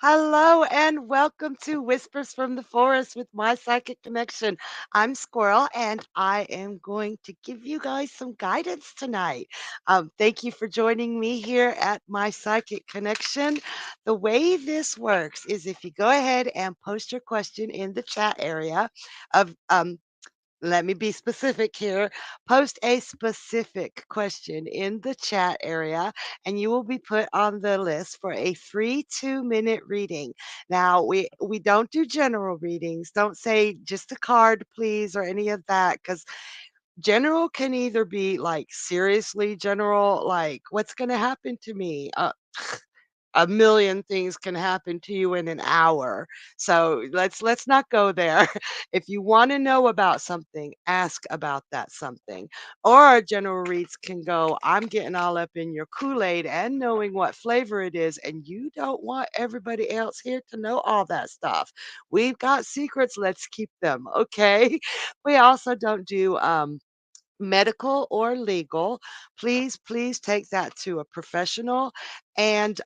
Hello and welcome to Whispers from the Forest with my psychic connection. I'm Squirrel and I am going to give you guys some guidance tonight. Thank you for joining me here at my psychic connection. The way this works is if you go ahead and post your question in the chat area of let me be specific here. Post a specific question in the chat area, and you will be put on the list for a free 2-minute reading. Now, we don't do general readings. Don't say just a card, please, or any of that, because general can either be like seriously general, like what's going to happen to me. A million things can happen to you in an hour. So let's not go there. If you want to know about something, ask about that something. Or general reads can go, I'm getting all up in your Kool-Aid and knowing what flavor it is, and you don't want everybody else here to know all that stuff. We've got secrets, let's keep them, okay? We also don't do medical or legal. Please take that to a professional. And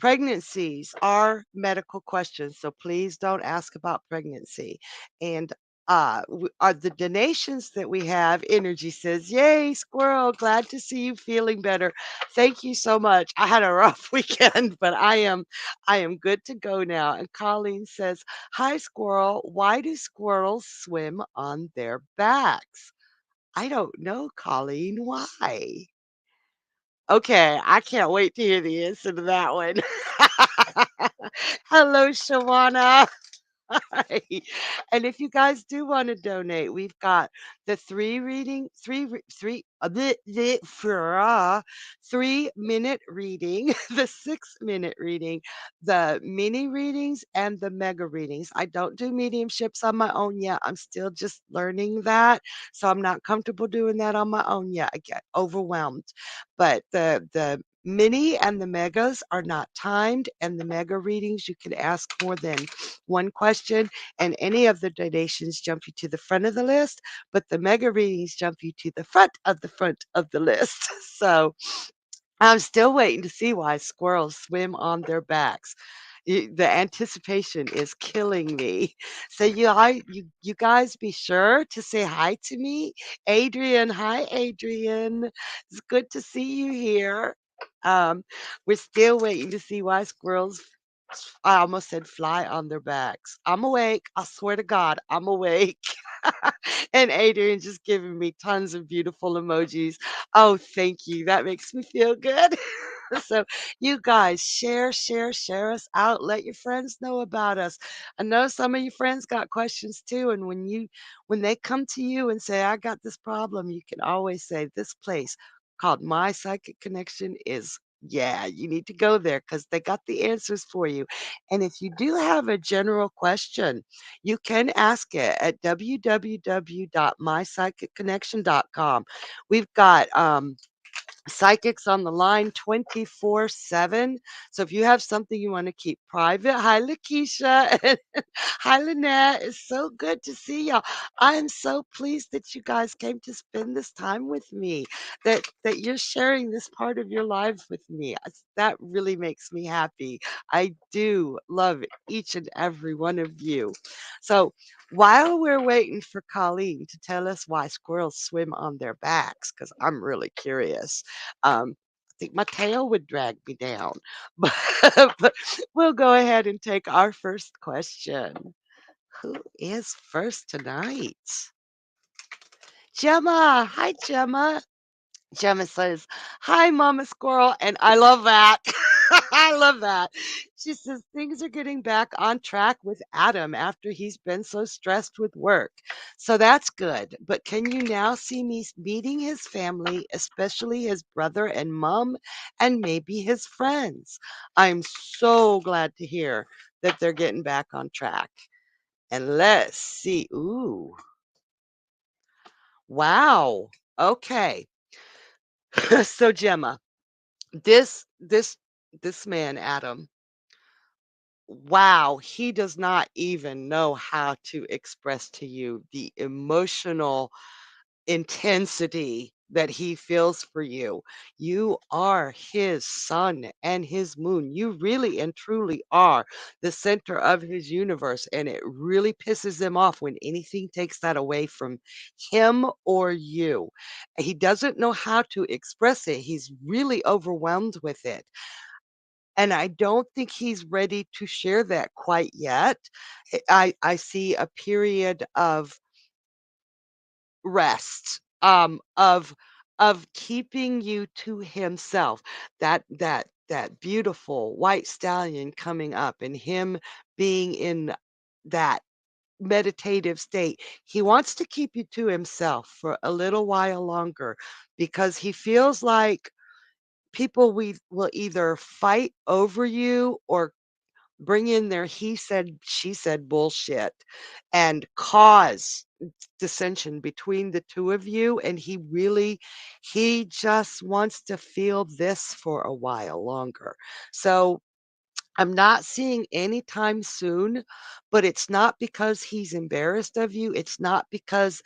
pregnancies are medical questions, so please don't ask about pregnancy. And are the donations that we have. Energy says, "Yay, Squirrel! Glad to see you feeling better. Thank you so much. I had a rough weekend, but I am good to go now." And Colleen says, "Hi, Squirrel. Why do squirrels swim on their backs?" I don't know, Colleen, why? Okay, I can't wait to hear the answer to that one. Hello, Shawana. Hi. And if you guys do want to donate, we've got the 3-minute reading, the 6-minute reading, the mini readings, and the mega readings. I don't do mediumships on my own yet. I'm still just learning that. So I'm not comfortable doing that on my own yet. I get overwhelmed. But the mini and the megas are not timed, and the mega readings you can ask more than one question, and any of the donations jump you to the front of the list, but the mega readings jump you to the front of the list. So I'm still waiting to see why squirrels swim on their backs. The anticipation is killing me. So you guys be sure to say hi to me. Adrian, hi Adrian. It's good to see you here. Um, we're still waiting to see why squirrels I almost said fly on their backs. I'm awake. I swear to God, I'm awake. And Adrian just giving me tons of beautiful emojis. Oh, thank you. That makes me feel good. So you guys share us out. Let your friends know about us. I know some of your friends got questions too. And when they come to you and say, I got this problem, you can always say this place called My Psychic Connection is yeah, you need to go there because they got the answers for you. And if you do have a general question, you can ask it at www.mypsychicconnection.com. We've got psychics on the line 24/7. So if you have something you want to keep private, hi Lakeisha and hi Lynette. It's so good to see y'all. I am so pleased that you guys came to spend this time with me, that you're sharing this part of your lives with me. That really makes me happy. I do love each and every one of you. So while we're waiting for Colleen to tell us why squirrels swim on their backs, because I'm really curious. I think my tail would drag me down. But we'll go ahead and take our first question. Who is first tonight? Gemma. Hi, Gemma. Gemma says, "Hi, Mama Squirrel." And I love that. I love that. She says things are getting back on track with Adam after he's been so stressed with work. So that's good. But can you now see me meeting his family, especially his brother and mom, and maybe his friends? I'm so glad to hear that they're getting back on track. And let's see. Ooh, wow. Okay. So Gemma, this this this man, Adam, wow, he does not even know how to express to you the emotional intensity that he feels for you. You are his sun and his moon. You really and truly are the center of his universe. And it really pisses him off when anything takes that away from him or you. He doesn't know how to express it. He's really overwhelmed with it. And I don't think he's ready to share that quite yet. I see a period of rest, of keeping you to himself. That beautiful white stallion coming up and him being in that meditative state. He wants to keep you to himself for a little while longer because he feels like people we will either fight over you or bring in their he said, she said bullshit and cause dissension between the two of you. And he just wants to feel this for a while longer. So I'm not seeing anytime soon, but it's not because he's embarrassed of you. It's not because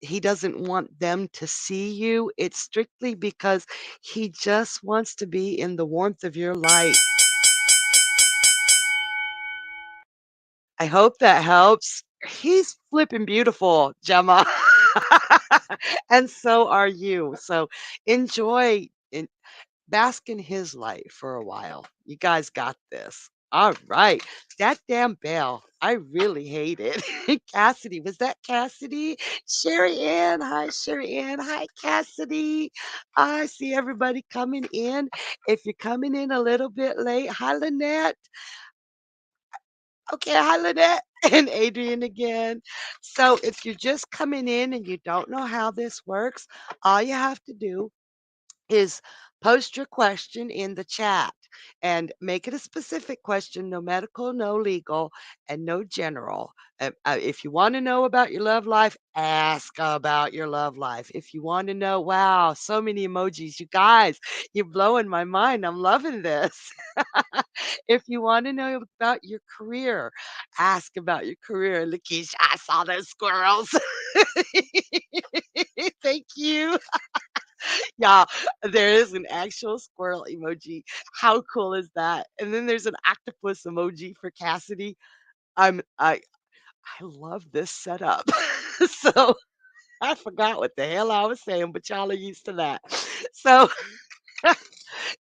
he doesn't want them to see you. It's strictly because he just wants to be in the warmth of your light. I hope that helps. He's flipping beautiful, Gemma. And so are you. So enjoy and bask in his light for a while. You guys got this. All right. That damn bell. I really hate it. Cassidy. Was that Cassidy? Sherry Ann. Hi, Sherry Ann. Hi, Cassidy. I see everybody coming in. If you're coming in a little bit late, hi, Lynette. Okay, hi, Lynette and Adrian again. So if you're just coming in and you don't know how this works, all you have to do is post your question in the chat and make it a specific question, no medical, no legal, and no general. If you want to know about your love life, ask about your love life. If you want to know, wow, so many emojis, you guys, you're blowing my mind. I'm loving this. If you want to know about your career, ask about your career. Lakeisha, I saw those squirrels. Thank you. Yeah, there is an actual squirrel emoji. How cool is that? And then there's an octopus emoji for Cassidy. I'm I love this setup. So I forgot what the hell I was saying, but y'all are used to that. So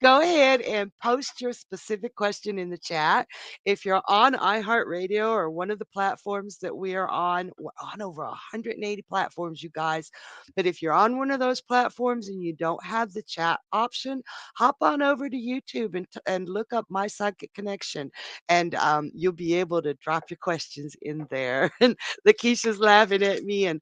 go ahead and post your specific question in the chat. If you're on iHeartRadio or one of the platforms that we are on, we're on over 180 platforms, you guys. But if you're on one of those platforms and you don't have the chat option, hop on over to YouTube and look up My Psychic Connection, and you'll be able to drop your questions in there. And Lakeisha's laughing at me, and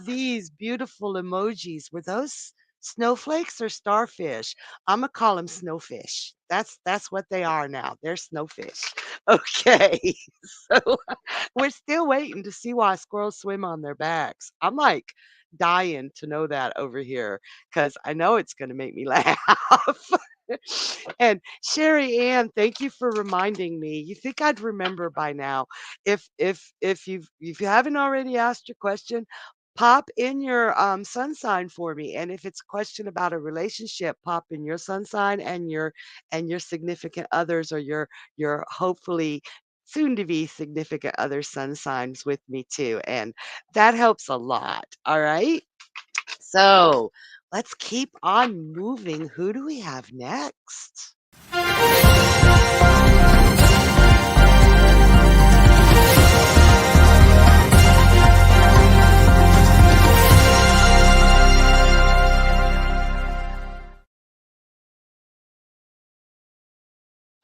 these beautiful emojis. Were those snowflakes or starfish? Imma call them snowfish. That's what they are now. They're snowfish. Okay. So we're still waiting to see why squirrels swim on their backs. I'm like dying to know that over here because I know it's gonna make me laugh. And Sherry Ann, thank you for reminding me. You think I'd remember by now. If you haven't already asked your question, pop in your sun sign for me. And if it's a question about a relationship, pop in your sun sign and your significant others or your hopefully soon to be significant other sun signs with me too. And that helps a lot. All right. So let's keep on moving. Who do we have next?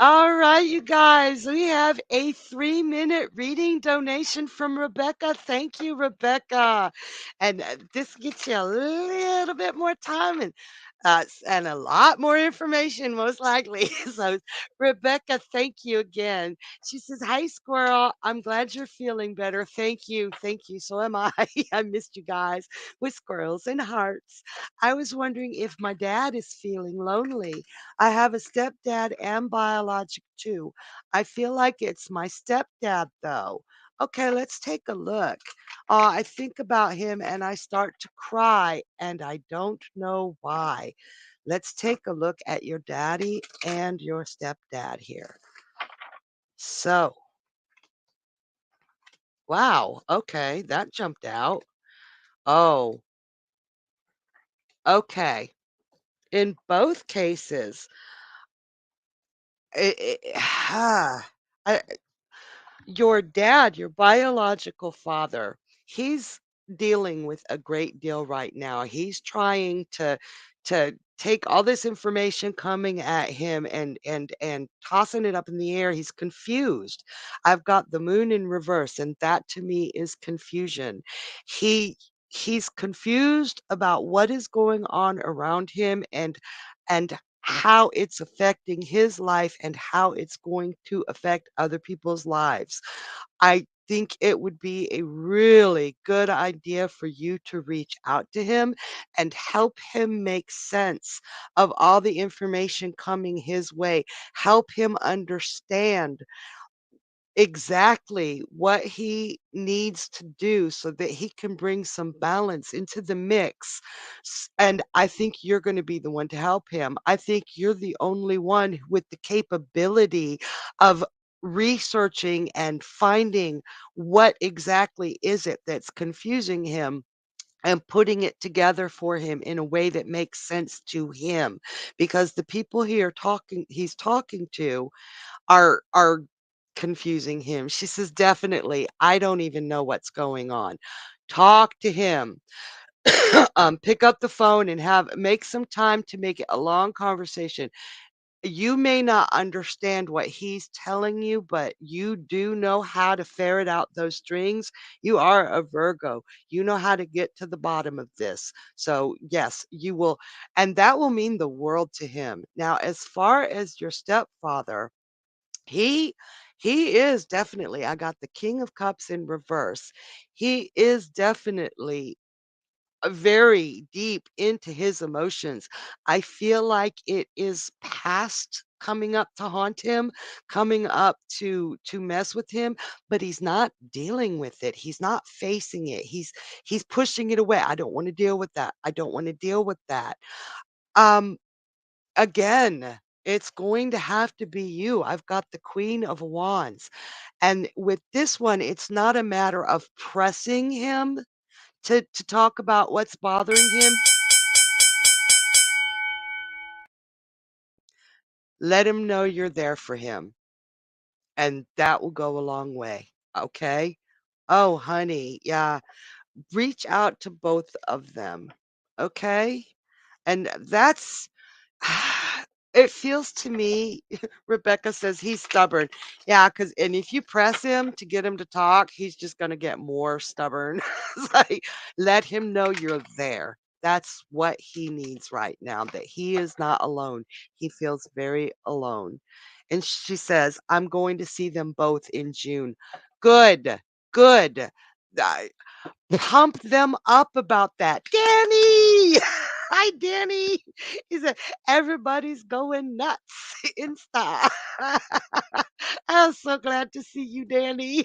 All right, you guys, we have a 3-minute reading donation from Rebecca. Thank you, Rebecca. And this gets you a little bit more time and a lot more information, most likely. So, Rebecca, thank you again. She says, "Hi, Squirrel. I'm glad you're feeling better. Thank you. Thank you. So am I. I missed you guys with squirrels and hearts. I was wondering if my dad is feeling lonely. I have a stepdad and biologic too. I feel like it's my stepdad though. Okay, let's take a look. I think about him and I start to cry and I don't know why. Let's take a look at your daddy and your stepdad here. So, wow, okay, that jumped out. Oh, okay. In both cases, I, your dad, your biological father, he's dealing with a great deal right now. He's trying to take all this information coming at him and tossing it up in the air. He's confused. I've got the moon in reverse, and that to me is confusion. He he's confused about what is going on around him and how it's affecting his life and how it's going to affect other people's lives. I think it would be a really good idea for you to reach out to him and help him make sense of all the information coming his way. Help him understand exactly what he needs to do so that he can bring some balance into the mix. And I think you're going to be the one to help him. I think you're the only one with the capability of researching and finding what exactly is it that's confusing him and putting it together for him in a way that makes sense to him, because the people he's talking to are confusing him. She says, "Definitely, I don't even know what's going on." Talk to him. Pick up the phone and have make some time to make it a long conversation. You may not understand what he's telling you, but you do know how to ferret out those strings. You are a Virgo. You know how to get to the bottom of this. So, yes, you will, and that will mean the world to him. Now, as far as your stepfather, he he is definitely, I got the King of Cups in reverse. He is definitely very deep into his emotions. I feel like it is past coming up to haunt him, coming up to mess with him, but he's not dealing with it. He's not facing it. He's pushing it away. I don't want to deal with that. I don't want to deal with that. Um Again, it's going to have to be you. I've got the Queen of Wands. And with this one, it's not a matter of pressing him to talk about what's bothering him. Let him know you're there for him, and that will go a long way. Okay? Oh, honey, yeah. Reach out to both of them. Okay? And that's it feels to me, Rebecca says he's stubborn. Yeah, because and if you press him to get him to talk, he's just gonna get more stubborn. It's like, let him know you're there. That's what he needs right now, that he is not alone. He feels very alone. And she says, "I'm going to see them both in June." Good, good. I pump them up about that. Danny! Hi, Danny. He said, "Everybody's going nuts in style." I'm so glad to see you, Danny.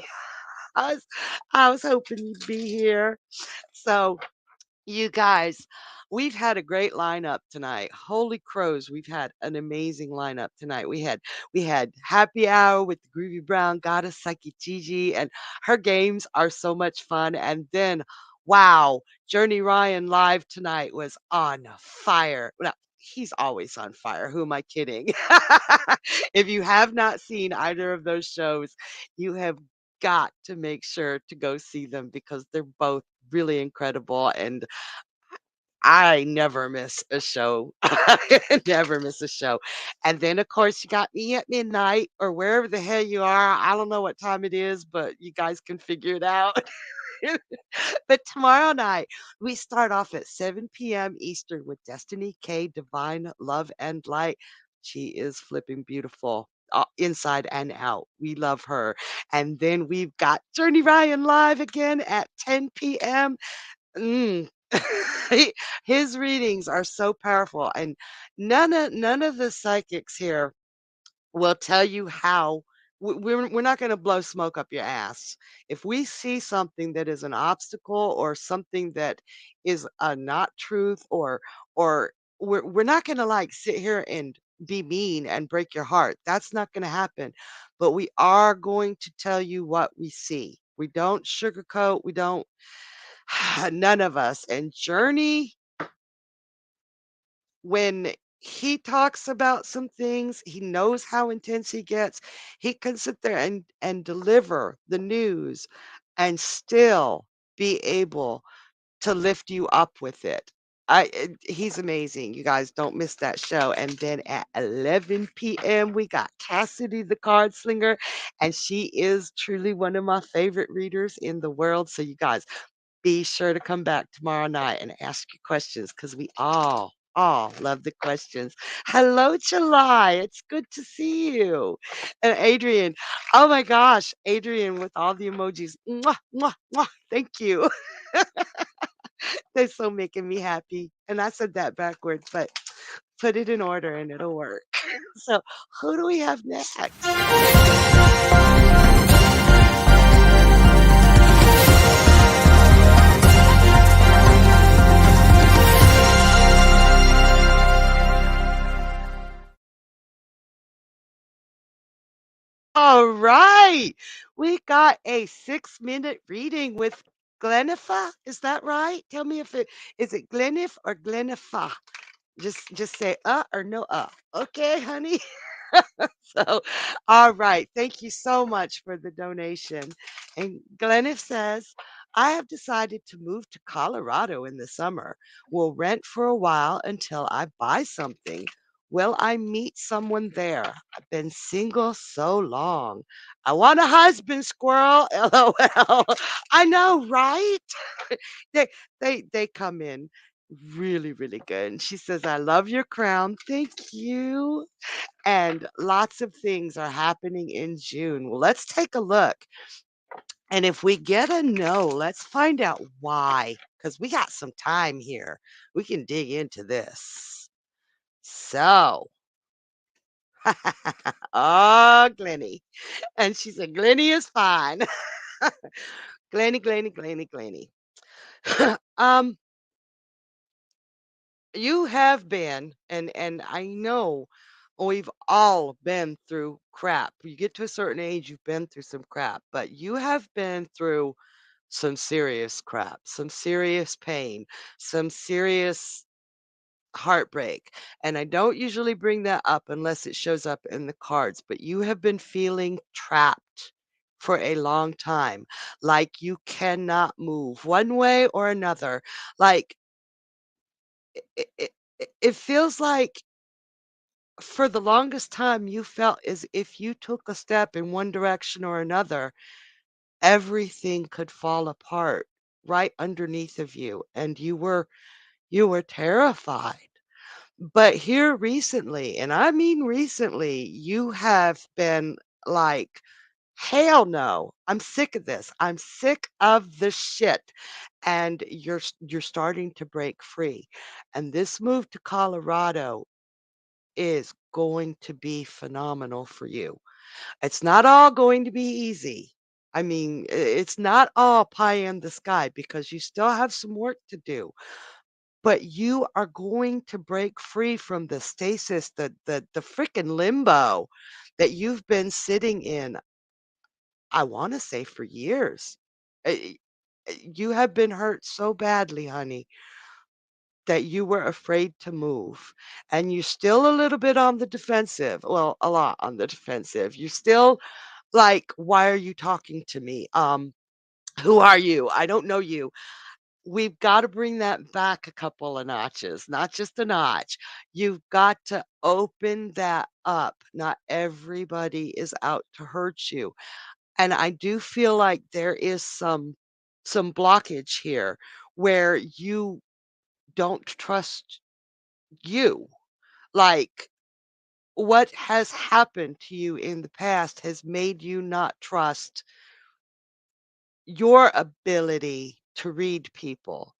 I was, I was hoping you'd be here. So, you guys, we've had a great lineup tonight. Holy crows, we've had an amazing lineup tonight. We had happy hour with the Groovy Brown Goddess Psyche Gigi, and her games are so much fun. And then, wow, Journey Ryan live tonight was on fire. Well, he's always on fire. Who am I kidding? If you have not seen either of those shows, you have got to make sure to go see them because they're both really incredible. And I never miss a show. I never miss a show. And then, of course, you got me at midnight or wherever the hell you are. I don't know what time it is, but you guys can figure it out. But tomorrow night, we start off at 7 p.m. Eastern with Destiny K, Divine Love and Light. She is flipping beautiful. Inside and out. We love her. And then we've got Journey Ryan live again at 10 p.m. Mm. He his readings are so powerful, and none of the psychics here will tell you how we're not gonna blow smoke up your ass. If we see something that is an obstacle or something that is, not truth or we're not gonna, like, sit here and be mean and break your heart. That's not gonna happen, but we are going to tell you what we see. We don't sugarcoat, we don't none of us. And Journey, when he talks about some things, he knows how intense he gets. He can sit there and deliver the news and still be able to lift you up with it. He's amazing. You guys don't miss that show. And then at 11 p.m., we got Cassidy the Card Slinger, and she is truly one of my favorite readers in the world. So you guys be sure to come back tomorrow night and ask your questions because we all love the questions. Hello, July. It's good to see you. And Adrian, oh my gosh, Adrian with all the emojis. Mwah, mwah, mwah. Thank you. They're so making me happy. And I said that backwards, but put it in order and it'll work. So, who do we have next? All right. We got a 6-minute reading with Glenifa. Is that right? Tell me if it is it Glenif or Glenifa? Just say or no Okay, honey. So, all right. Thank you so much for the donation. And Glenif says, I have decided to move to Colorado in the summer. Will rent for a while until I buy something. Will I meet someone there? I've been single so long. I want a husband, squirrel. LOL. I know, right? They they come in really, really good. And she says, I love your crown. Thank you. And lots of things are happening in June. Well, let's take a look. And if we get a no, let's find out why, because we got some time here. We can dig into this. So, oh, Glenny. And she said, Glenny is fine. Glenny, Glenny, Glenny, Glenny. um, you have been, and I know we've all been through crap. You get to a certain age, you've been through some crap, but you have been through some serious crap, some serious pain, some serious heartbreak. And I don't usually bring that up unless it shows up in the cards, but you have been feeling trapped for a long time, like you cannot move one way or another. Like it feels like for the longest time you felt as if you took a step in one direction or another, everything could fall apart right underneath of you, and you were terrified. But here recently, and I mean recently, you have been like, hell no. I'm sick of this. I'm sick of the shit. And you're starting to break free. And this move to Colorado is going to be phenomenal for you. It's not all going to be easy. I mean, it's not all pie in the sky because you still have some work to do, but you are going to break free from the stasis, the freaking limbo that you've been sitting in, I want to say for years. You have been hurt so badly, honey, that you were afraid to move. And you're still a little bit on the defensive. Well, a lot on the defensive. You still like, why are you talking to me? Who are you? I don't know you. we've gotta bring that back a couple of notches, not just a notch. You've got to open that up. Not everybody is out to hurt you. And I do feel like there is some blockage here where you don't trust you. Like, what has happened to you in the past has made you not trust your ability to read people.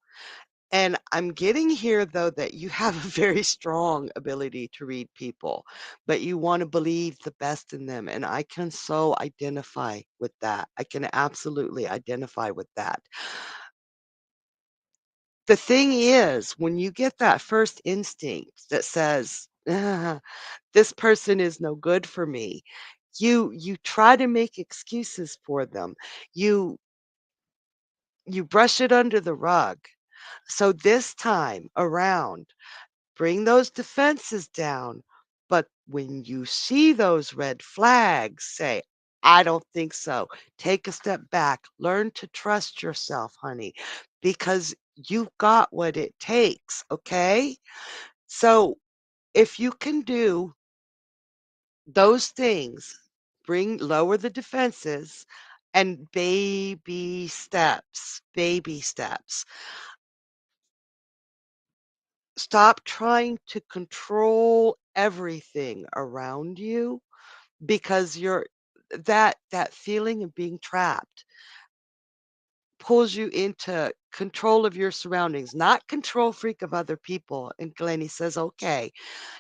And I'm getting here, though, that you have a very strong ability to read people, but you want to believe the best in them. And I can so identify with that. I can absolutely identify with that. The thing is, when you get that first instinct that says, "Ah, this person is no good for me," you try to make excuses for them. You you brush it under the rug. So this time around, bring those defenses down. But when you see those red flags, say, I don't think so. Take a step back. Learn to trust yourself, honey, because you've got what it takes. Okay. So if you can do those things, lower the defenses and baby steps. Stop trying to control everything around you because that feeling of being trapped pulls you into control of your surroundings, not control freak of other people. And Glennie says, okay,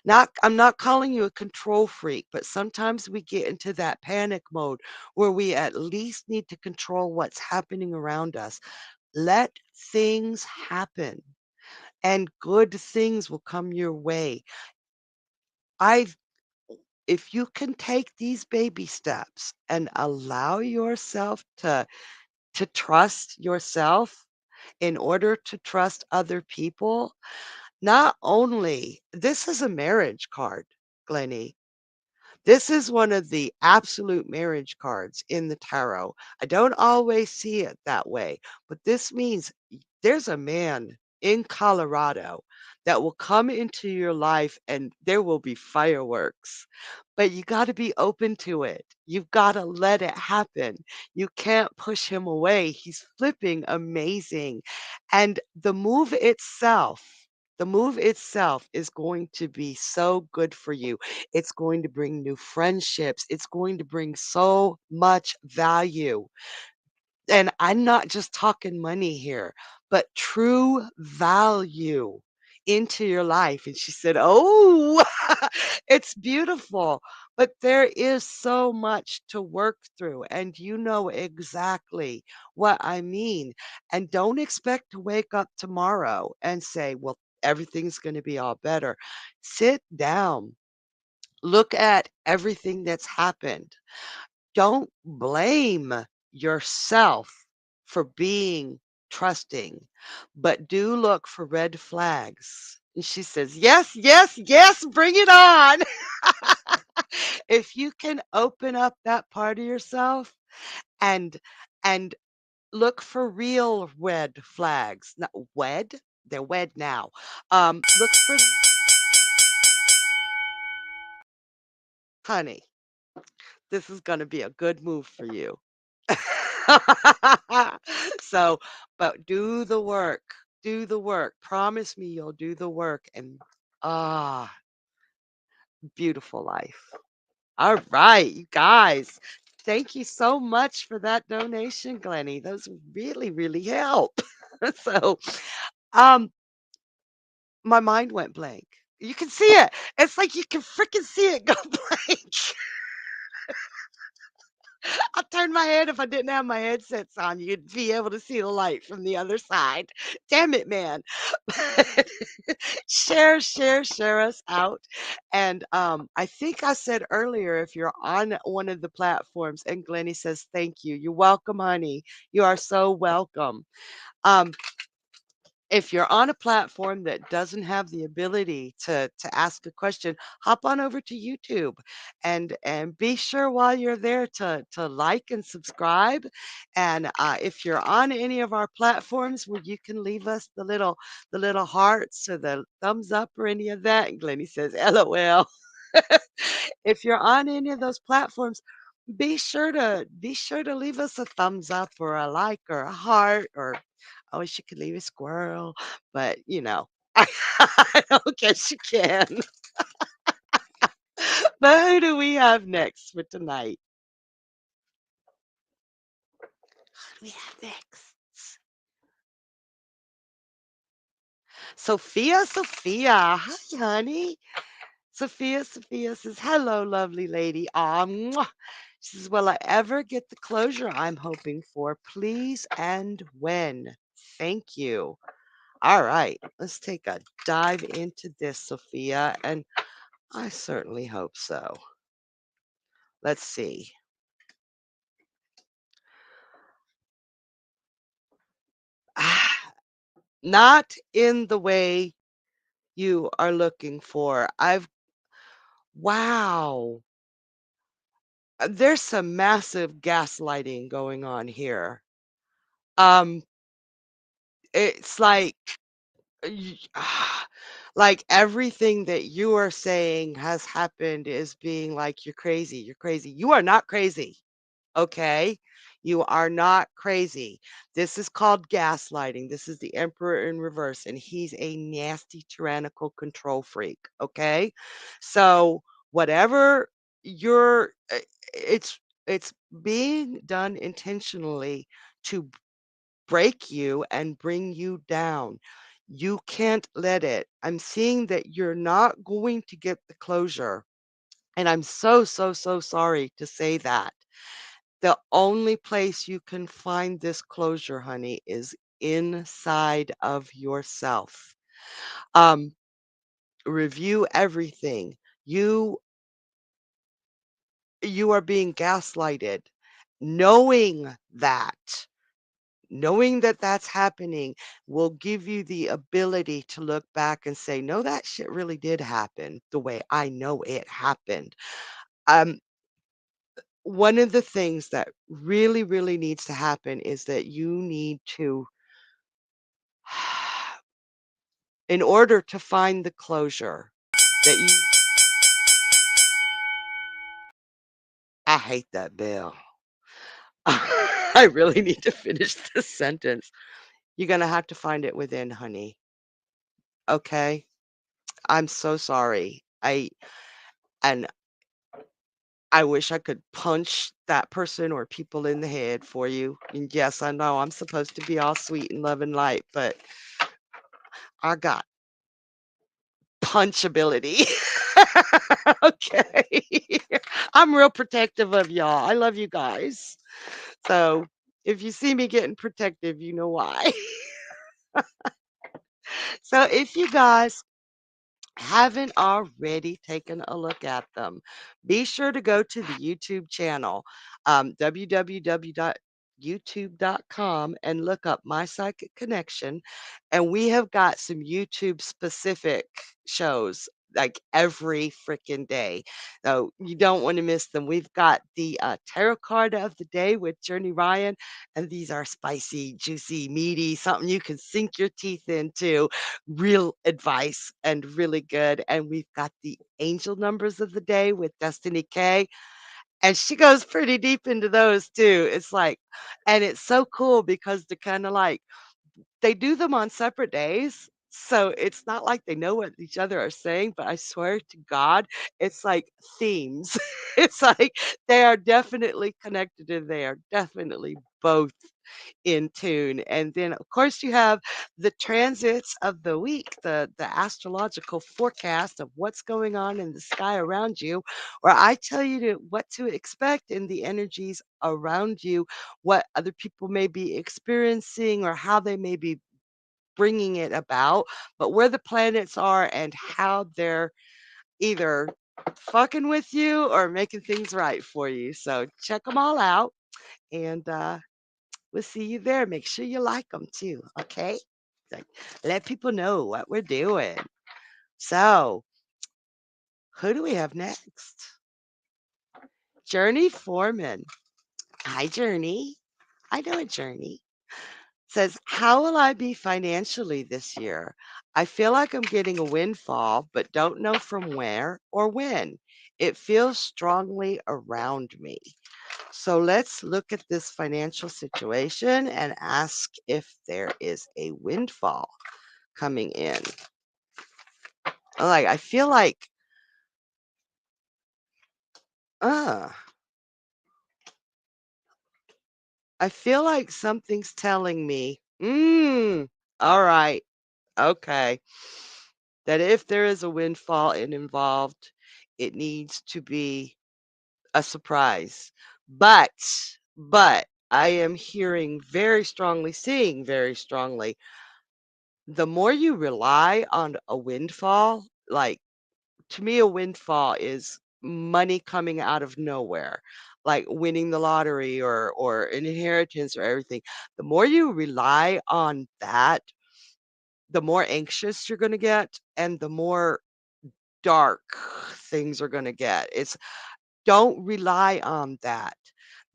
I'm not calling you a control freak, but sometimes we get into that panic mode where we at least need to control what's happening around us. Let things happen and good things will come your way. I If you can take these baby steps and allow yourself to trust yourself in order to trust other people, not only this is a marriage card, Glennie. This is one of the absolute marriage cards in the tarot. I don't always see it that way, but this means there's a man in Colorado that will come into your life and there will be fireworks. But you got to be open to it. You've got to let it happen. You can't push him away. He's flipping amazing. And the move itself is going to be so good for you. It's going to bring new friendships. It's going to bring so much value. And I'm not just talking money here, but true value into your life. And she said, oh, it's beautiful, but there is so much to work through. And you know exactly what I mean. And don't expect to wake up tomorrow and say, well, everything's going to be all better. Sit down, look at everything that's happened. Don't blame yourself for being trusting, but do look for red flags. And she says, yes, yes, yes, bring it on. If you can open up that part of yourself and and look for real red flags, not wed, they're wed now. Look for honey. This is going to be a good move for you. So, but do the work. Do the work. Promise me you'll do the work and ah, beautiful life. All right, you guys. Thank you so much for that donation, Glennie. Those really, really help. So, um, my mind went blank. You can see it. It's like you can freaking see it go blank. I turned my head if I didn't have my headsets on, you'd be able to see the light from the other side. Damn it, man. Share us out. And I think I said earlier, if you're on one of the platforms, and Glennie says, thank you. You're welcome, honey. You are so welcome. Um, If you're on a platform that doesn't have the ability to ask a question, hop on over to YouTube and be sure while you're there to like and subscribe. And if you're on any of our platforms where you can leave us the little hearts or the thumbs up or any of that, and Glenny says, "LOL." If you're on any of those platforms, be sure to leave us a thumbs up or a like or a heart or I wish you could leave a squirrel, but I don't guess you can. But who do we have next for tonight? Who do we have next? Sophia. Hi, honey. Sophia says, "Hello, lovely lady. Mwah." She says, "Will I ever get the closure I'm hoping for? Please and when? Thank you." All right, let's take a dive into this, Sophia, and I certainly hope so. Let's see. Not in the way you are looking for. Wow. There's some massive gaslighting going on here. Um, it's y- like everything that you are saying has happened is being like, you're crazy. You're crazy. You are not crazy. Okay? You are not crazy. This is called gaslighting. This is the emperor in reverse, and he's a nasty, tyrannical control freak. Okay? So, whatever you're, it's being done intentionally to break you and bring you down. You can't let it. I'm seeing that you're not going to get the closure. And I'm so, so, so sorry to say that. The only place you can find this closure, honey, is inside of yourself. Um, Review everything. You you are being gaslighted. Knowing that, knowing that that's happening will give you the ability to look back and say, "No, that shit really did happen the way I know it happened." Um, One of the things that really, really needs to happen is that you need to in order to find the closure that you I hate that bell. I really need to finish this sentence. You're gonna have to find it within, honey, okay? I'm so sorry. And I wish I could punch that person or people in the head for you. And yes, I know I'm supposed to be all sweet and love and light, but I got punchability. Okay. I'm real protective of y'all. I love you guys. So if you see me getting protective, you know why. So if you guys haven't already taken a look at them, be sure to go to the YouTube channel, www.youtube.com, and look up My Psychic Connection. And we have got some YouTube specific shows like every freaking day. So you don't want to miss them. We've got the tarot card of the day with Journey Ryan, and these are spicy, juicy, meaty, something you can sink your teeth into, real advice and really good. And we've got the angel numbers of the day with Destiny K. And she goes pretty deep into those too. And it's so cool because they're kind of like, they do them on separate days. So it's not like they know what each other are saying, but I swear to God, it's like themes. It's like they are definitely connected and they are definitely both in tune. And then, of course, you have the transits of the week, the astrological forecast of what's going on in the sky around you, where I tell you what to expect in the energies around you, what other people may be experiencing, or how they may be bringing it about, but where the planets are and how they're either fucking with you or making things right for you. So check them all out. And we'll see you there. Make sure you like them too, okay? Like, let people know what we're doing. So, who do we have next? Journey Foreman. Hi, Journey. I know a Journey. Says, how will I be financially this year? I feel like I'm getting a windfall, but don't know from where or when. It feels strongly around me. So let's look at this financial situation and ask if there is a windfall coming in. Like, uh, I feel like something's telling me, all right, okay, that if there is a windfall involved, it needs to be a surprise. But, but I am hearing very strongly, seeing very strongly, the more you rely on a windfall, like to me, a windfall is money coming out of nowhere, like winning the lottery or an inheritance or everything. The more you rely on that, the more anxious you're going to get and the more dark things are going to get. It's don't rely on that.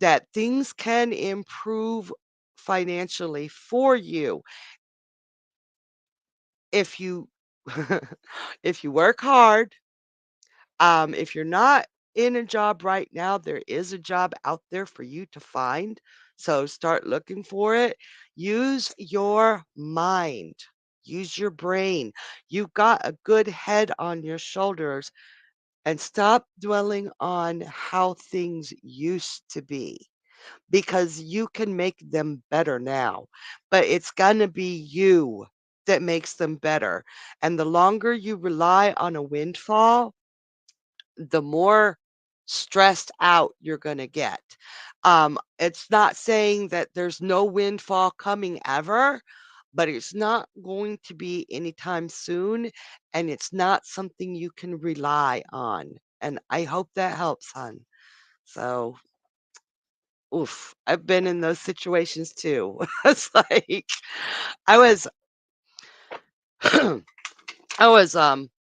That things can improve financially for you if you if you work hard. If you're not in a job right now, there is a job out there for you to find. So start looking for it. Use your mind. Use your brain. You've got a good head on your shoulders and stop dwelling on how things used to be because you can make them better now. But it's going to be you that makes them better. And the longer you rely on a windfall, the more stressed out you're gonna get. It's not saying that there's no windfall coming ever, but it's not going to be anytime soon, and it's not something you can rely on. And I hope that helps, hon. So, oof, I've been in those situations too. It's like I was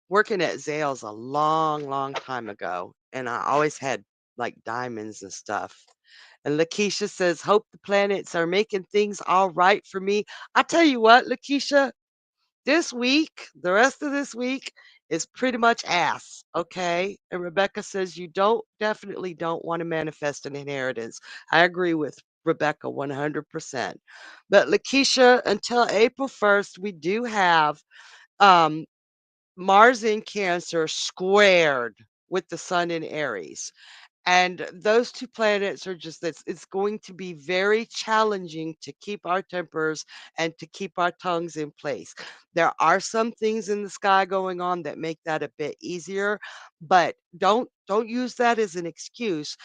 working at Zales a long, long time ago, and I always had, like, diamonds and stuff. And Lakeisha says, "Hope the planets are making things all right for me." I tell you what, Lakeisha, this week, the rest of this week is pretty much ass, okay? And Rebecca says, "You definitely don't wanna manifest an inheritance." I agree with Rebecca 100%. But Lakeisha, until April 1st, we do have, um Mars in Cancer squared with the Sun in Aries. And those 2 planets are just it's going to be very challenging to keep our tempers and to keep our tongues in place. There are some things in the sky going on that make that a bit easier, but don't use that as an excuse.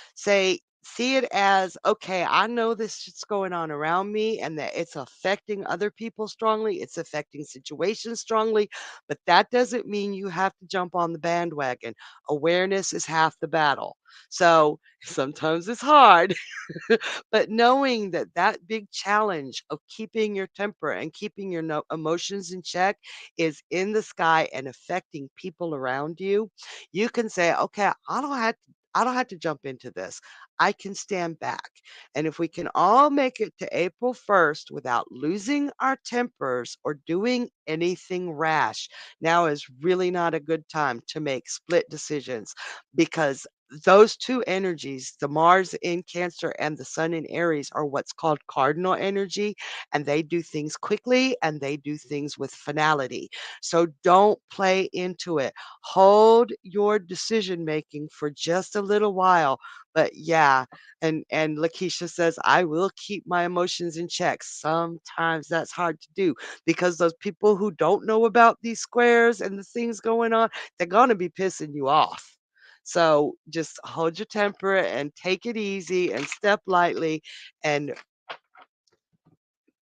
See it as, "Okay, I know this shit's going on around me and that it's affecting other people strongly, it's affecting situations strongly, but that doesn't mean you have to jump on the bandwagon. Awareness is half the battle." So sometimes it's hard, but knowing that that big challenge of keeping your temper and keeping your emotions in check is in the sky and affecting people around you, you can say, "Okay, I don't have to jump into this. I can stand back." And if we can all make it to April 1st without losing our tempers or doing anything rash, now is really not a good time to make split decisions because those 2 energies, the Mars in Cancer and the Sun in Aries, are what's called cardinal energy, and they do things quickly and they do things with finality. So don't play into it. Hold your decision making for just a little while. But yeah, and Lakeisha says, "I will keep my emotions in check." Sometimes that's hard to do because those people who don't know about these squares and the things going on, they're gonna be pissing you off. So just hold your temper and take it easy and step lightly. And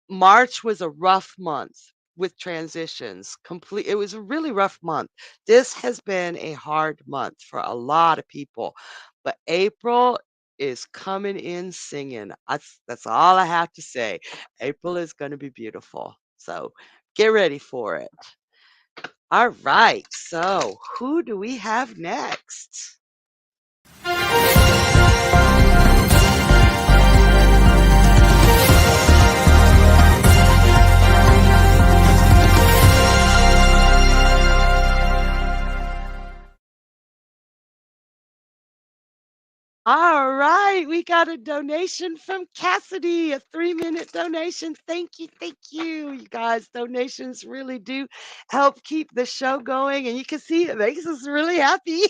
March was a rough month with transitions. Complete it was a really rough month. This has been a hard month for a lot of people. But April is coming in singing. That's all I have to say. April is going to be beautiful. So Get ready for it. All right. So, who do we have next? All right, we got a donation from Cassidy, a 3-minute donation. Thank you, thank you. You guys, donations really do help keep the show going, and you can see it makes us really happy.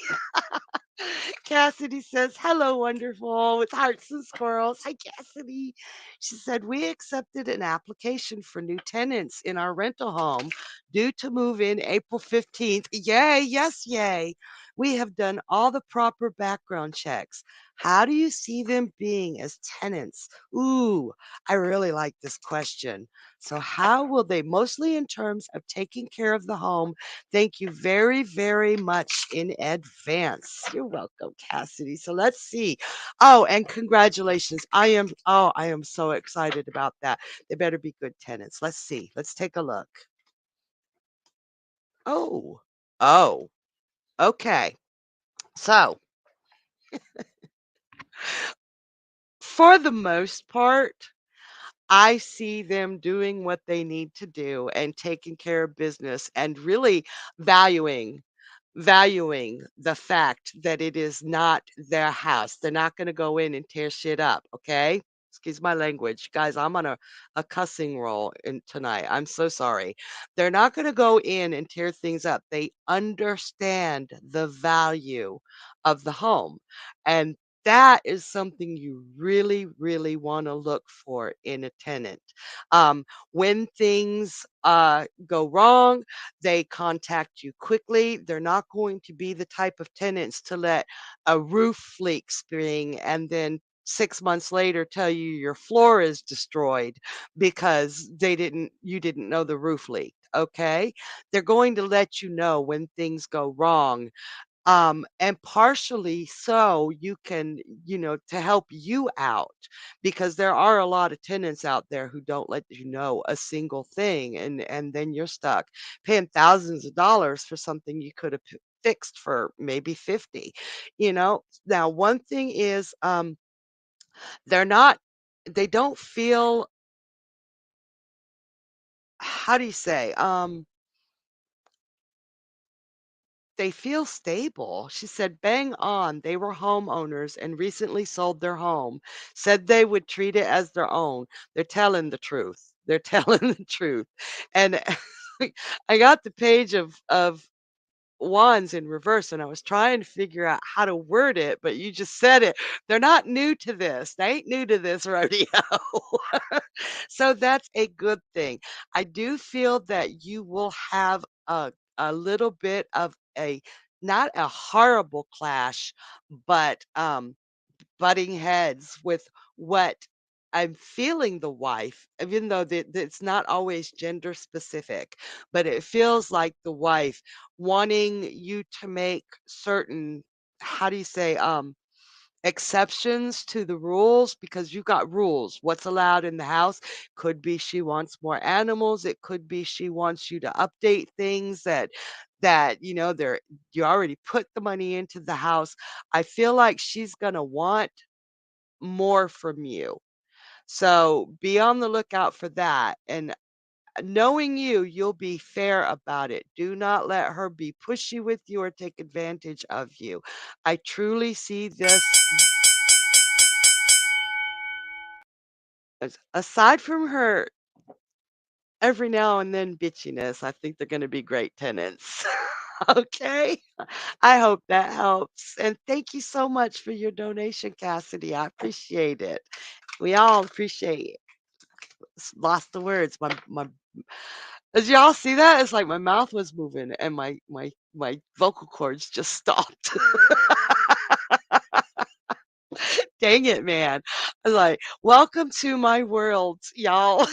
Cassidy says, "Hello, wonderful, with hearts and squirrels." Hi, Cassidy. She said, "We accepted an application for new tenants in our rental home due to move in April 15th. Yay, yes, yay. We have done all the proper background checks. How do you see them being as tenants?" Ooh, I really like this question. So, how will they, mostly in terms of taking care of the home? Thank you very, very much in advance. You're welcome, Cassidy. So let's see. Oh, and congratulations. I am so excited about that. They better be good tenants. Let's see. Let's take a look. Oh, oh, okay. So for the most part, I see them doing what they need to do and taking care of business and really valuing the fact that it is not their house. They're not gonna go in and tear shit up, okay? Excuse my language. Guys, I'm on a cussing roll in tonight. I'm so sorry. They're not gonna go in and tear things up. They understand the value of the home. And that is something you really, really wanna look for in a tenant. When things, go wrong, they contact you quickly. They're not going to be the type of tenants to let a roof leak spring and then 6 months later tell you your floor is destroyed because you didn't know the roof leaked, okay? They're going to let you know when things go wrong, and partially so you can, to help you out, because there are a lot of tenants out there who don't let you know a single thing, and then you're stuck paying thousands of dollars for something you could have fixed for maybe 50. Now one thing is, they're not they don't feel, how do you say, they feel stable. She said, "Bang on. They were homeowners and recently sold their home. Said they would treat it as their own. They're telling the truth. They're telling the truth." And I got the page of wands in reverse, and I was trying to figure out how to word it, but you just said it. They're not new to this. They ain't new to this rodeo. So that's a good thing. I do feel that you will have a little bit of a, not a horrible clash, but butting heads with what I'm feeling the wife, even though it's not always gender specific, but it feels like the wife wanting you to make certain, how do you say, exceptions to the rules, because you've got rules. What's allowed in the house? Could be she wants more animals. It could be she wants you to update things that you already put the money into the house. I feel like she's gonna want more from you. So be on the lookout for that. And knowing you, you'll be fair about it. Do not let her be pushy with you or take advantage of you. I truly see this. Aside from her every now and then bitchiness, I think they're gonna be great tenants. Okay? I hope that helps, and thank you so much for your donation, Cassidy. I appreciate it. We all appreciate it. Lost the words. My Did y'all see that? It's like my mouth was moving and my vocal cords just stopped. Dang it, man. I was like, "Welcome to my world, y'all."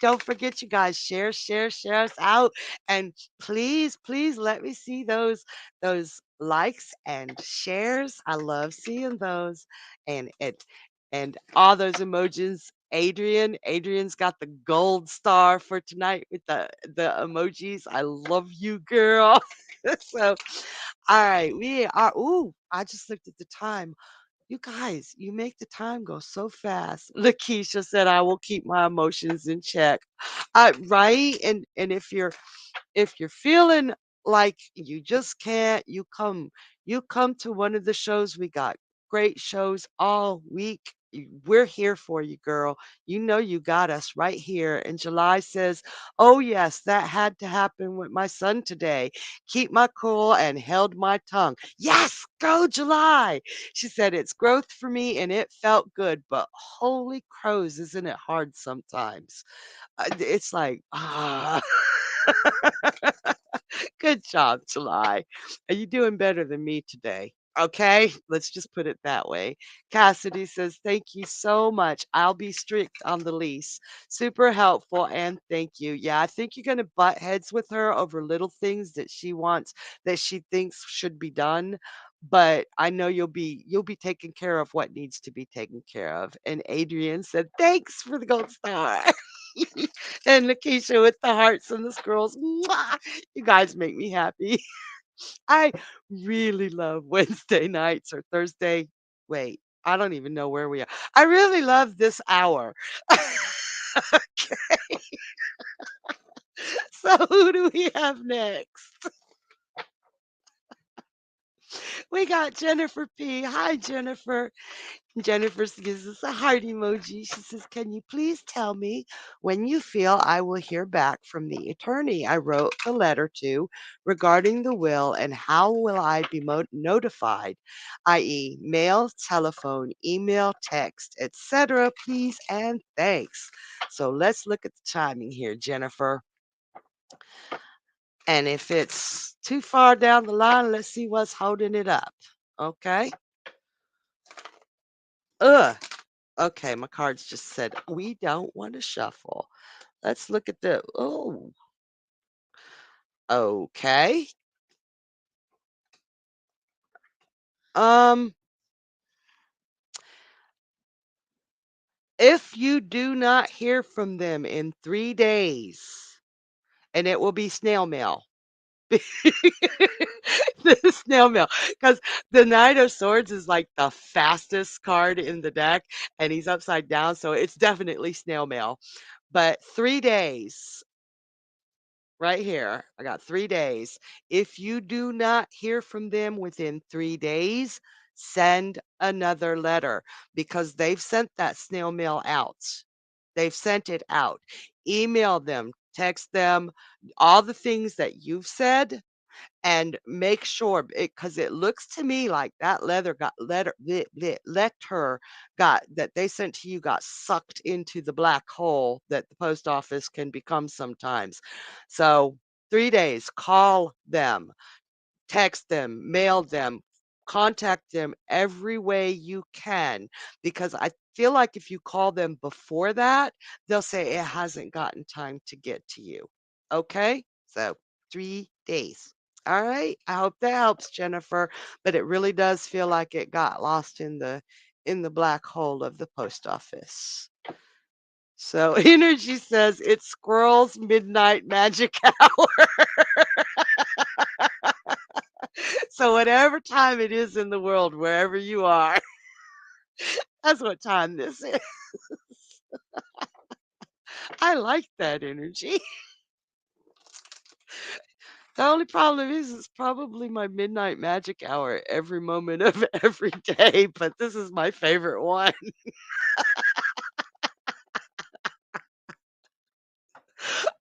Don't forget, you guys, share us out, and please, please let me see those likes and shares. I love seeing those, and all those emojis Adrian's got the gold star for tonight with the emojis. I love you, girl. So, all right, we are. Ooh, I just looked at the time. You guys, you make the time go so fast. Lakeisha said, "I will keep my emotions in check." Right, and if you're feeling like you just can't, you come to one of the shows. We got great shows all week. We're here for you, girl. You know you got us right here. And July says, "Oh yes, that had to happen with my son today. Keep my cool and held my tongue." Yes, go July. She said it's growth for me and it felt good, but holy crows, isn't it hard sometimes? It's like, ah. Good job, July. Are you doing better than me today? Okay, let's just put it that way. Cassidy says, "Thank you so much. I'll be strict on the lease. Super helpful and thank you." Yeah, I think you're going to butt heads with her over little things that she wants, that she thinks should be done. But I know you'll be taking care of what needs to be taken care of. And Adrian said, "Thanks for the gold star." And Lakeisha with the hearts and the scrolls. Mwah! You guys make me happy. I really love Wednesday nights or Thursday. Wait, I don't even know where we are. I really love this hour. So who do we have next? We got Jennifer P. Hi, Jennifer. Jennifer gives us a heart emoji. She says, "Can you please tell me when you feel I will hear back from the attorney I wrote the letter to regarding the will, and how will I be notified, i.e., mail, telephone, email, text, etc.? Please and thanks." So let's look at the timing here, Jennifer. And if it's too far down the line, let's see what's holding it up. Okay. Ugh. Okay, my cards just said, "We don't want to shuffle." Let's look at the oh, okay. Um, if you do not hear from them in 3 days, and it will be snail mail. The snail mail, because the Knight of Swords is, like, the fastest card in the deck, and he's upside down, so it's definitely snail mail. But 3 days. Right here. I got 3 days. If you do not hear from them within 3 days, send another letter because they've sent that snail mail out. They've sent it out. Email them, text them, all the things that you've said, and make sure because it looks to me like that letter got that they sent to you got sucked into the black hole that the post office can become sometimes. So 3 days, call them, text them, mail them, contact them every way you can, because I feel like if you call them before that, they'll say it hasn't gotten time to get to you. Okay? So 3 days. All right. I hope that helps, Jennifer. But it really does feel like it got lost in the black hole of the post office. So energy says it's squirrel's midnight magic hour. So whatever time it is in the world, wherever you are, that's what time this is. I like that energy. The only problem is it's probably my midnight magic hour every moment of every day, but this is my favorite one.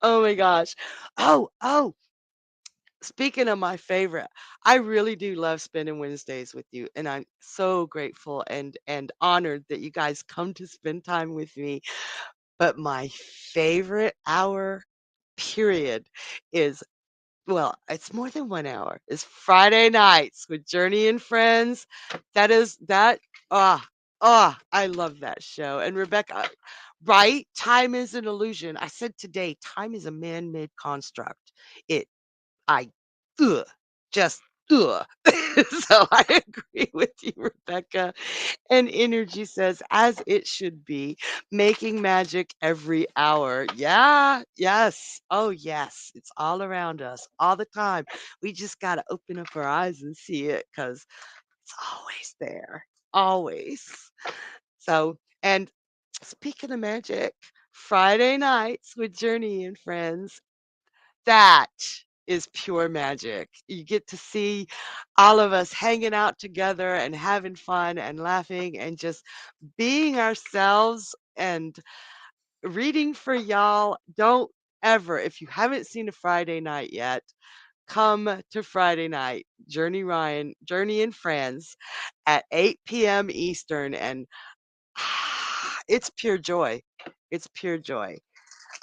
Oh my gosh. Oh, speaking of my favorite, I really do love spending Wednesdays with you, and I'm so grateful and honored that you guys come to spend time with me. But my favorite hour, period, is well, it's more than 1 hour. It's Friday nights with Journey and Friends. That is that ah, I love that show. And Rebecca, right? Time is an illusion. I said today, time is a man-made construct. It I ugh, just Ugh. So I agree with you, Rebecca. And energy says, as it should be, making magic every hour. Yeah, yes. Oh, yes. It's all around us all the time. We just got to open up our eyes and see it because it's always there. Always. So, and speaking of magic, Friday nights with Journey and friends, that is pure magic. You get to see all of us hanging out together and having fun and laughing and just being ourselves and reading for y'all. Don't ever, if you haven't seen a Friday night yet, come to Friday night, Journey Ryan, Journey and Friends at 8 p.m. Eastern. And it's pure joy. It's pure joy.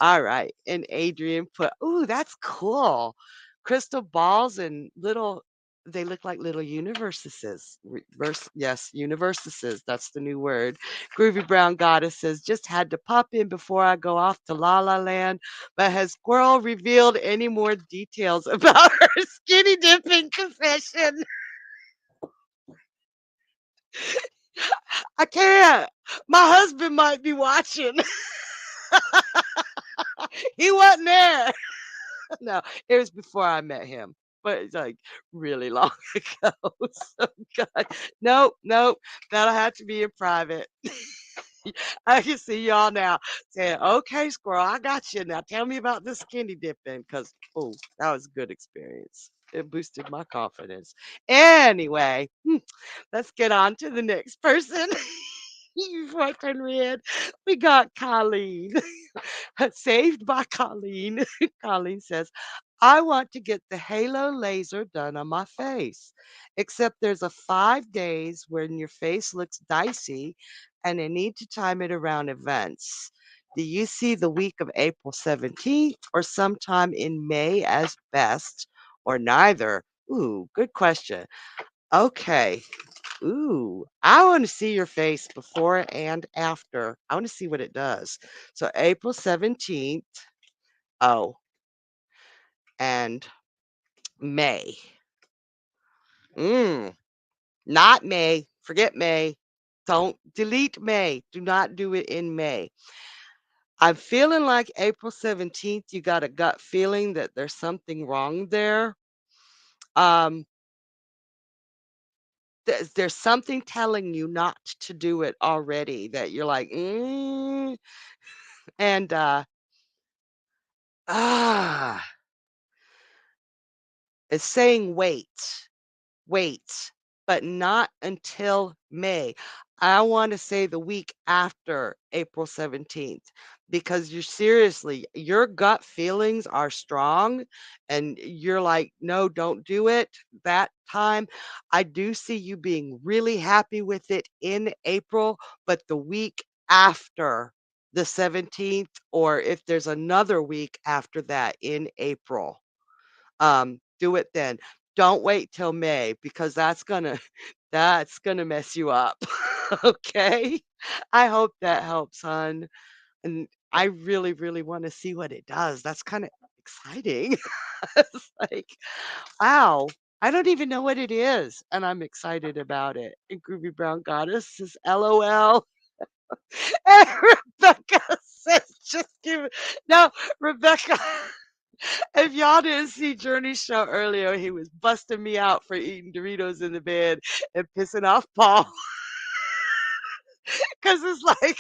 All right. And Adrian put, ooh, that's cool. Crystal balls and little, they look like little universes. Yes, universes. That's the new word. Groovy Brown Goddess says, just had to pop in before I go off to La La Land. But has Squirrel revealed any more details about her skinny dipping confession? I can't. My husband might be watching. He wasn't there. No, it was before I met him, but it's like really long ago. So God, nope, nope, that'll have to be in private. I can see y'all now saying, "Okay, squirrel, I got you. Now tell me about this skinny dipping, because oh, that was a good experience. It boosted my confidence. Anyway, let's get on to the next person. Before I turn red, we got Colleen. Saved by Colleen. Colleen says, I want to get the halo laser done on my face, except there's a 5 days when your face looks dicey and I need to time it around events. Do you see the week of April 17th or sometime in May as best, or neither? Ooh, good question. Okay. Ooh, I want to see your face before and after. I want to see what it does. So April 17th. Oh, and May. Mm, not May. Forget May. Don't delete May. Do not do it in May. I'm feeling like April 17th, you got a gut feeling that there's something wrong there. Um, there's something telling you not to do it already that you're like, and ah, it's saying wait, but not until May. I want to say the week after April 17th because you're seriously, your gut feelings are strong and you're like, no, don't do it that time. I do see you being really happy with it in April, but the week after the 17th, or if there's another week after that in April, do it then. Don't wait till May because that's gonna mess you up. Okay? I hope that helps, hon. And I really, really want to see what it does. That's kind of exciting. It's like, wow, I don't even know what it is, and I'm excited about it. And Groovy Brown Goddess says, LOL. And Rebecca says, just give it. No, Rebecca. If y'all didn't see Journey's show earlier, he was busting me out for eating Doritos in the bed and pissing off Paul. Because it's like,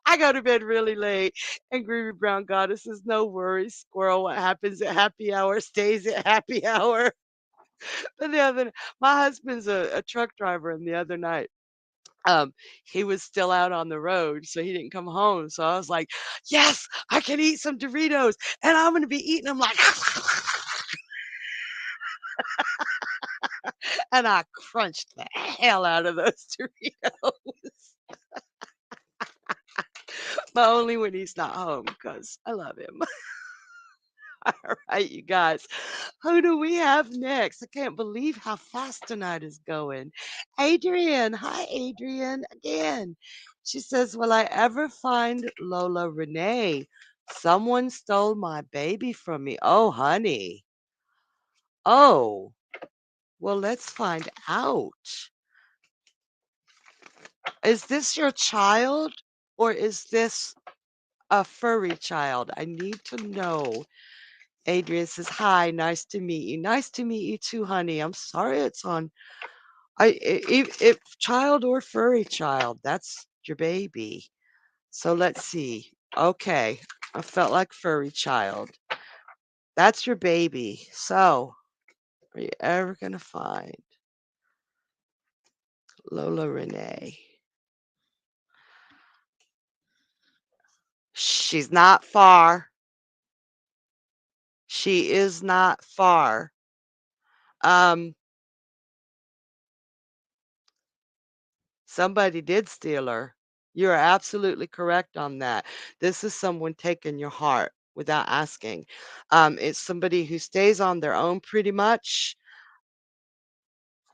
I go to bed really late. And Groovy Brown Goddess says, no worries, squirrel. What happens at happy hour stays at happy hour. But my husband's a truck driver, and the other night, um, he was still out on the road, so he didn't come home. So I was like, yes, I can eat some Doritos, and I'm going to be eating them like, and I crunched the hell out of those Doritos. But only when he's not home, because I love him. All right, you guys. Who do we have next? I can't believe how fast tonight is going. Adrian. Hi, Adrian. Again. She says, will I ever find Lola Renee? Someone stole my baby from me. Oh, honey. Oh, Well, let's find out. Is this your child or is this a furry child? I need to know. Adrian says, "Hi, nice to meet you." Nice to meet you too, honey. I'm sorry it's on. If child or furry child, that's your baby. So let's see. Okay, I felt like furry child. That's your baby. So, are you ever gonna find Lola Renee? She's not far. She is not far. Um, Somebody did steal her. You are absolutely correct on that. This is someone taking your heart without asking. It's somebody who stays on their own pretty much.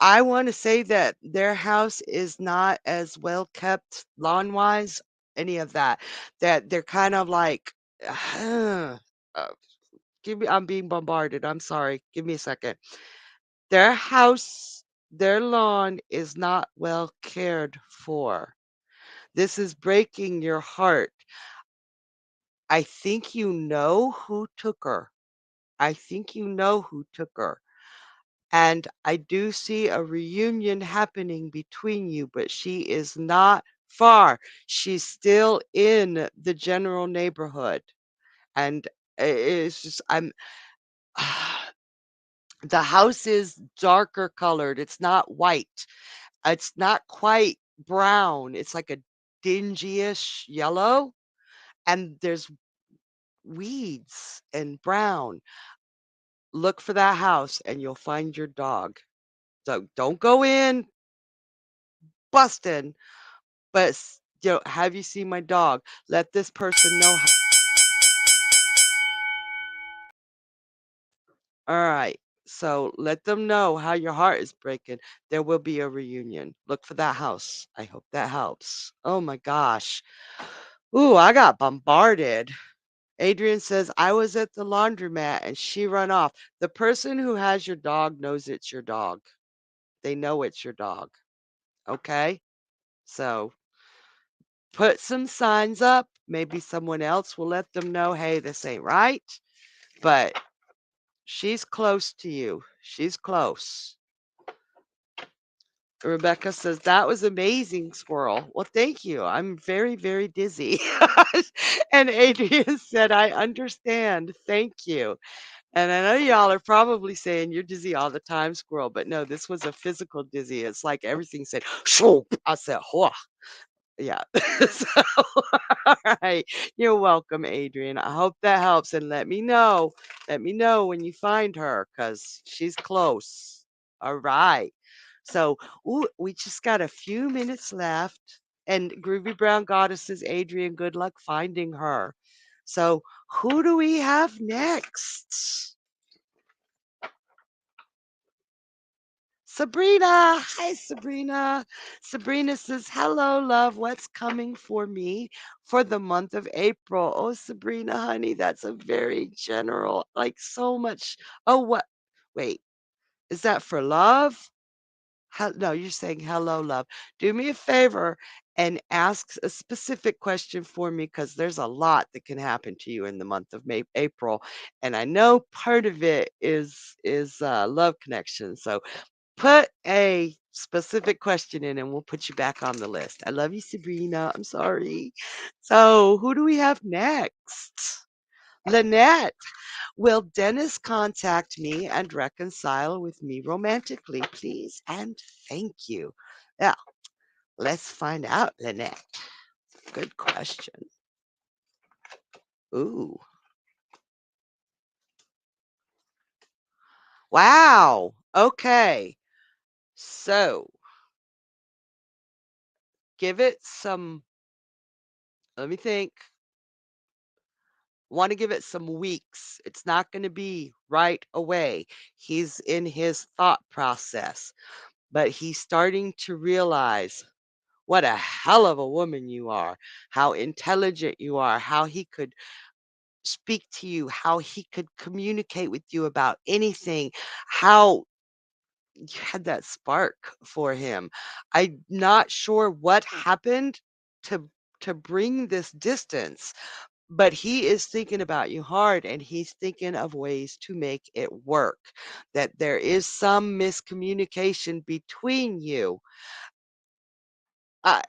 I want to say that their house is not as well kept lawn-wise, any of that. That they're kind of like, uh, give me, I'm being bombarded. I'm sorry. Give me a second. Their house, their lawn is not well cared for. This is breaking your heart. I think you know who took her. I think you know who took her. And I do see a reunion happening between you, but she is not far. She's still in the general neighborhood. And it's just, the house is darker colored. It's not white. It's not quite brown. It's like a dingy-ish yellow. And there's weeds and brown. Look for that house and you'll find your dog. So don't go in busting, but have you seen my dog? Let this person know. All right. So let them know how your heart is breaking. There will be a reunion. Look for that house. I hope that helps. Oh my gosh. Ooh, I got bombarded. Adrian says, I was at the laundromat and she run off. The person who has your dog knows it's your dog. They know it's your dog. Okay? So put some signs up. Maybe someone else will let them know, hey, this ain't right. But she's close to you. She's close. Rebecca says, that was amazing, Squirrel. Well, thank you. I'm very, very dizzy. And Adrian said, I understand. Thank you. And I know y'all are probably saying you're dizzy all the time, Squirrel, but no, this was a physical dizzy. It's like everything said, shoop. I said, whoa. Yeah. So, all right. You're welcome, Adrian. I hope that helps. And let me know. Let me know when you find her because she's close. All right. So, ooh, we just got a few minutes left. And Groovy Brown Goddess says, Adrian, good luck finding her. So, who do we have next? Sabrina. Hi, Sabrina. Sabrina says, hello, love. What's coming for me for the month of April? Oh, Sabrina, honey, that's a very general, like so much. Oh, what? Wait, is that for love? No, you're saying hello, love. Do me a favor and ask a specific question for me because there's a lot that can happen to you in the month of April, and I know part of it is love connection. So put a specific question in and we'll put you back on the list. I love you, Sabrina. I'm sorry. So, who do we have next? Lynette. Will Dennis contact me and reconcile with me romantically, please? And thank you. Now, let's find out, Lynette. Good question. Ooh. Wow. Okay. So, give it some, let me think. Want to give it some weeks. It's not going to be right away. He's in his thought process, but he's starting to realize what a hell of a woman you are, how intelligent you are, how he could speak to you, how he could communicate with you about anything, how you had that spark for him. I'm not sure what happened to bring this distance, but he is thinking about you hard and he's thinking of ways to make it work. That there is some miscommunication between you. Uh,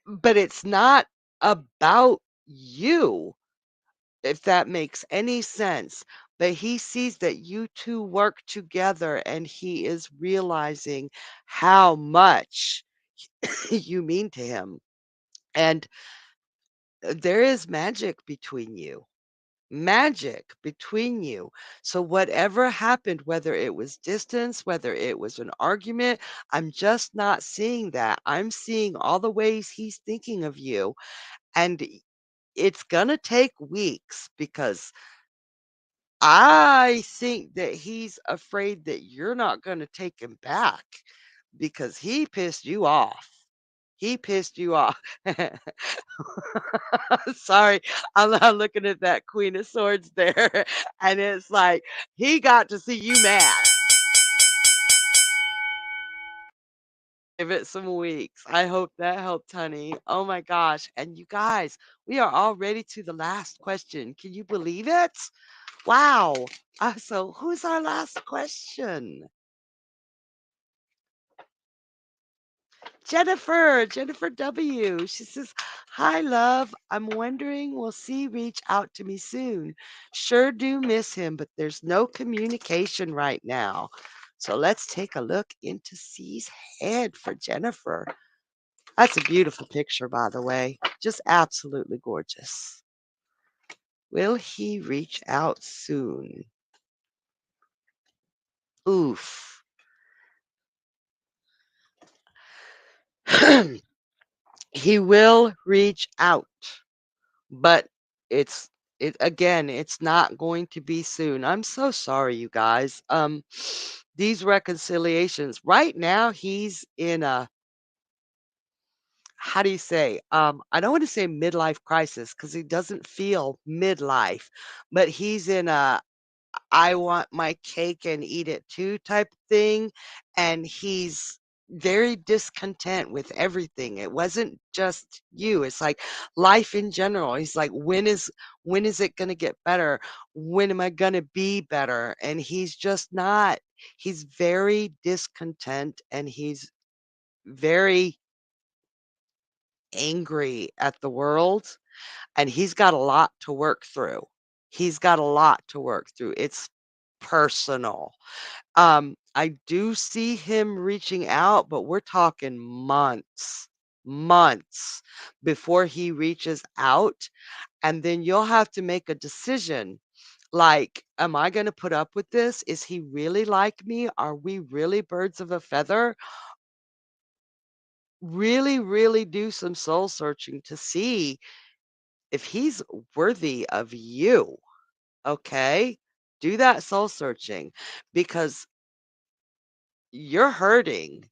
but it's not about you, if that makes any sense. But he sees that you two work together and he is realizing how much you mean to him. And there is magic between you. Magic between you. So whatever happened, whether it was distance, whether it was an argument, I'm just not seeing that. I'm seeing all the ways he's thinking of you. And it's gonna take weeks because I think that he's afraid that you're not gonna take him back because he pissed you off. He pissed you off. Sorry, I'm looking at that Queen of Swords there, and it's like, he got to see you mad. Give it some weeks. I hope that helped, honey. Oh my gosh. And you guys, we are already to the last question. Can you believe it? Wow. So who's our last question? Jennifer W. She says, "Hi, love. I'm wondering, will C reach out to me soon? Sure do miss him, but there's no communication right now." So let's take a look into C's head for Jennifer. That's a beautiful picture, by the way. Just absolutely gorgeous. Will he reach out soon? Oof. He will reach out. But it's not going to be soon. I'm so sorry, you guys. These reconciliations right now, he's in a, how do you say? I don't want to say midlife crisis because he doesn't feel midlife, but he's in a I want my cake and eat it too type thing. And he's very discontent with everything. It wasn't just you. It's like life in general. He's like, when is it gonna get better? When am I gonna be better? And he's just not, he's very discontent and he's very angry at the world and he's got a lot to work through. He's got a lot to work through. It's personal. I do see him reaching out, but we're talking months, months before he reaches out. And then you'll have to make a decision. Like, am I going to put up with this? Is he really like me? Are we really birds of a feather? Really, really do some soul searching to see if he's worthy of you. Okay? Do that soul searching because you're hurting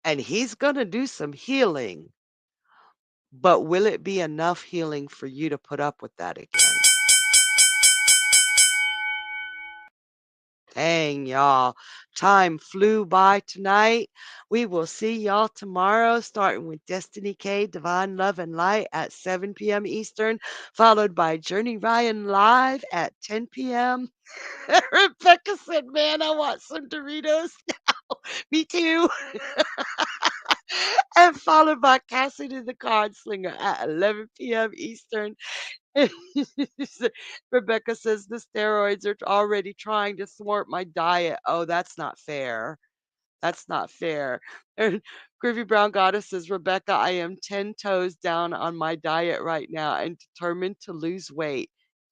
and he's going to do some healing, but will it be enough healing for you to put up with that again? Dang, y'all. Time flew by tonight. We will see y'all tomorrow, starting with Destiny K, Divine Love and Light at 7 p.m. Eastern, followed by Journey Ryan Live at 10 p.m. Rebecca said, "Man, I want some Doritos." Me too. And followed by Cassidy the Card Slinger at 11 p.m. Eastern. Rebecca says the steroids are already trying to thwart my diet. Oh, that's not fair. That's not fair. And Groovy Brown Goddess says, Rebecca, I am 10 toes down on my diet right now and determined to lose weight.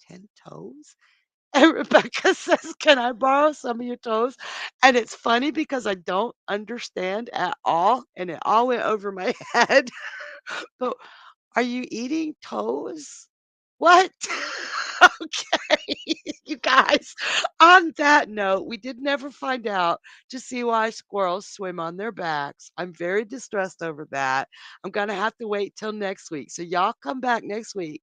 10 toes? And Rebecca says, "Can I borrow some of your toes?" And it's funny because I don't understand at all, and it all went over my head. But are you eating toes? What? Okay. You guys, on that note, we did never find out to see why squirrels swim on their backs. I'm very distressed over that. I'm gonna have to wait till next week. So y'all come back next week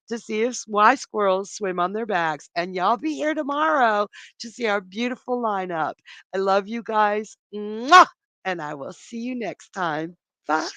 to see if why squirrels swim on their backs, and y'all be here tomorrow to see our beautiful lineup. I love you guys. Mwah! And I will see you next time. Bye.